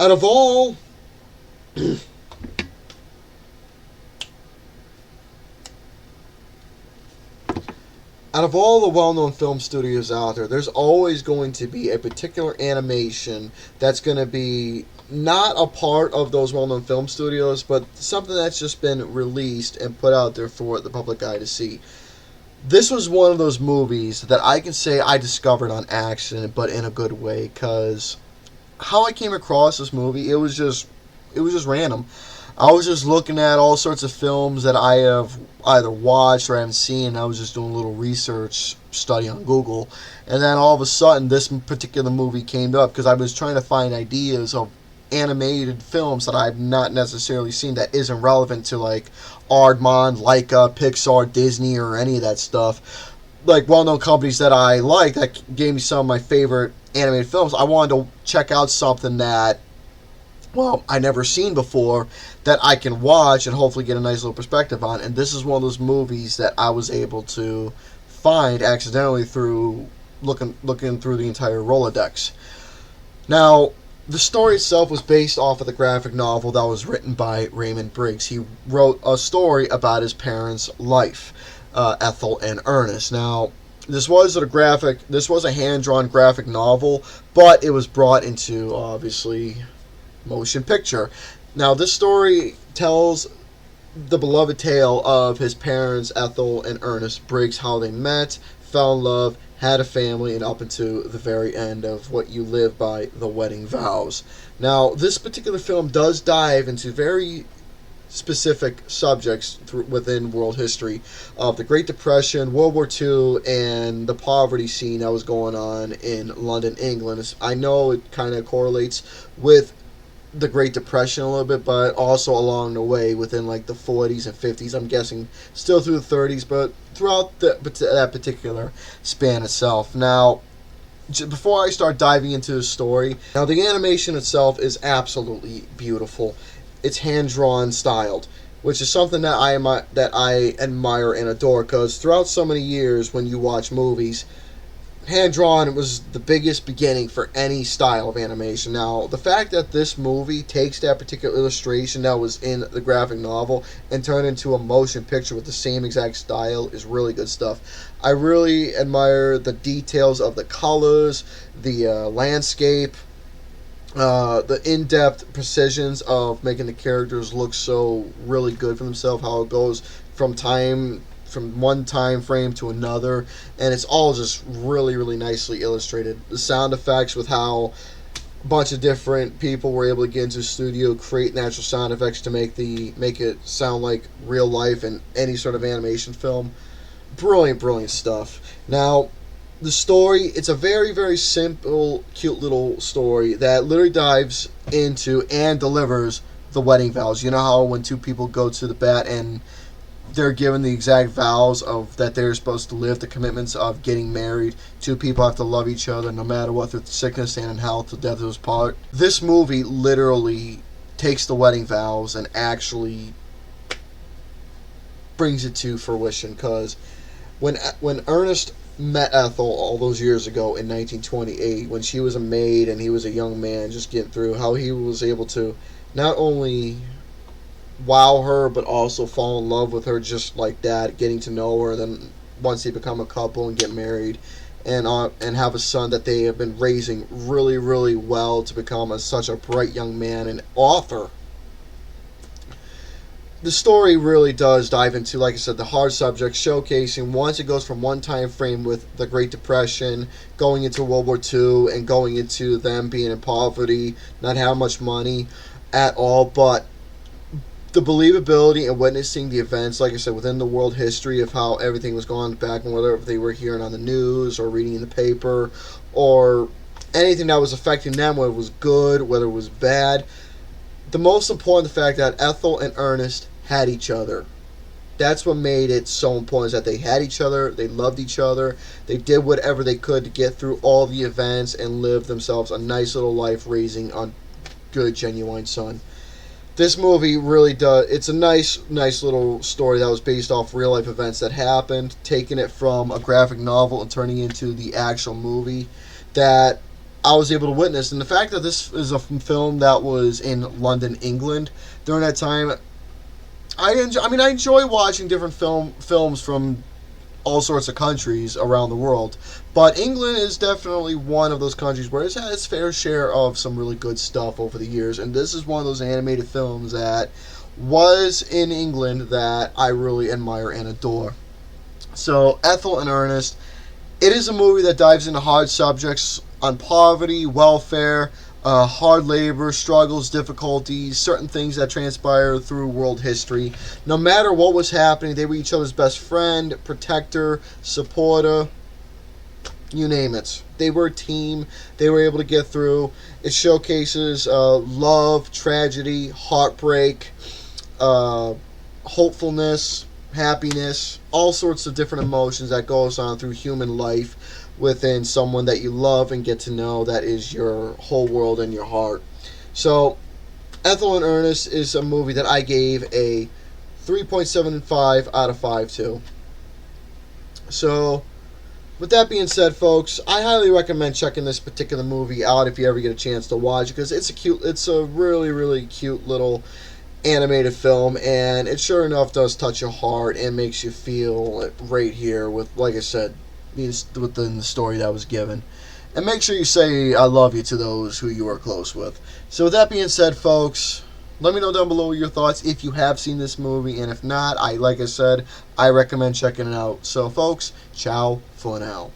Out of all out of all the well-known film studios out there, there's always going to be a particular animation that's going to be not a part of those well-known film studios, but something that's just been released and put out there for the public eye to see. This was one of those movies that I can say I discovered on accident, but in a good way, because how I came across this movie, it was just random. I was just looking at all sorts of films that I have either watched or haven't seen. I was just doing a little research study on Google, and then all of a sudden this particular movie came up because I was trying to find ideas of animated films that I've not necessarily seen that isn't relevant to like Aardman, Laika, Pixar, Disney, or any of that stuff. Like well-known companies that I like that gave me some of my favorite animated films. I wanted to check out something that, well, I never seen before that I can watch and hopefully get a nice little perspective on. And this is one of those movies that I was able to find accidentally through looking through the entire Rolodex. Now, the story itself was based off of the graphic novel that was written by Raymond Briggs. He wrote a story about his parents' life, Ethel and Ernest. Now, this was a hand-drawn graphic novel, but it was brought into, obviously, motion picture. Now, this story tells the beloved tale of his parents, Ethel and Ernest Briggs, how they met, fell in love, had a family, and up into the very end of what you live by, the wedding vows. Now, this particular film does dive into very specific subjects within world history of the Great Depression, World War II, and the poverty scene that was going on in London, England. I know it kind of correlates with the Great Depression a little bit, but also along the way within like the 40s and 50s. I'm guessing still through the 30s, but throughout that particular span itself. Now, before I start diving into the story, now the animation itself is absolutely beautiful. It's hand-drawn styled, which is something that I admire and adore, because throughout so many years when you watch movies, hand-drawn was the biggest beginning for any style of animation. Now, the fact that this movie takes that particular illustration that was in the graphic novel and turned it into a motion picture with the same exact style is really good stuff. I really admire the details of the colors, the landscape, the in-depth precisions of making the characters look so really good for themselves, how it goes from one time frame to another, and it's all just really, really nicely illustrated. The sound effects, with how a bunch of different people were able to get into the studio, create natural sound effects to make it sound like real life in any sort of animation film. Brilliant stuff. Now, the story, it's a very, very simple, cute little story that literally dives into and delivers the wedding vows. You know how when two people go to the bat and they're given the exact vows of that they're supposed to live, the commitments of getting married. Two people have to love each other no matter what, through sickness and in health, till death do us part. This movie literally takes the wedding vows and actually brings it to fruition, because when Ernest met Ethel all those years ago in 1928, when she was a maid and he was a young man just getting through, how he was able to not only wow her, but also fall in love with her just like that, getting to know her. Then once they become a couple and get married, and have a son that they have been raising really, really well to become such a bright young man and author. The story really does dive into, like I said, the hard subjects, showcasing once it goes from one time frame with the Great Depression, going into World War II, and going into them being in poverty, not having much money at all, but the believability and witnessing the events, like I said, within the world history of how everything was going back, and whether they were hearing on the news or reading in the paper or anything that was affecting them, whether it was good, whether it was bad. The most important, the fact that Ethel and Ernest had each other. That's what made it so important, is that they had each other, they loved each other, they did whatever they could to get through all the events and live themselves a nice little life raising a good, genuine son. This movie really does, it's a nice little story that was based off real life events that happened, taking it from a graphic novel and turning it into the actual movie that I was able to witness. And the fact that this is a film that was in London, England during that time, I enjoy watching different films from all sorts of countries around the world. But England is definitely one of those countries where it's had its fair share of some really good stuff over the years. And this is one of those animated films that was in England that I really admire and adore. So, Ethel and Ernest, it is a movie that dives into hard subjects on poverty, welfare, hard labor, struggles, difficulties, certain things that transpire through world history. No matter what was happening, they were each other's best friend, protector, supporter, you name it. They were a team. They were able to get through. It showcases love, tragedy, heartbreak, hopefulness, happiness, all sorts of different emotions that goes on through human life within someone that you love and get to know that is your whole world and your heart. So, Ethel and Ernest is a movie that I gave a 3.75 out of 5 to. So, with that being said, folks, I highly recommend checking this particular movie out if you ever get a chance to watch it, because it's a really, really cute little animated film, and it sure enough does touch your heart and makes you feel it right here with, like I said, within the story that was given. And make sure you say I love you to those who you are close with. So with that being said, folks, let me know down below your thoughts if you have seen this movie, and if not, like I said, I recommend checking it out. So folks, ciao for now.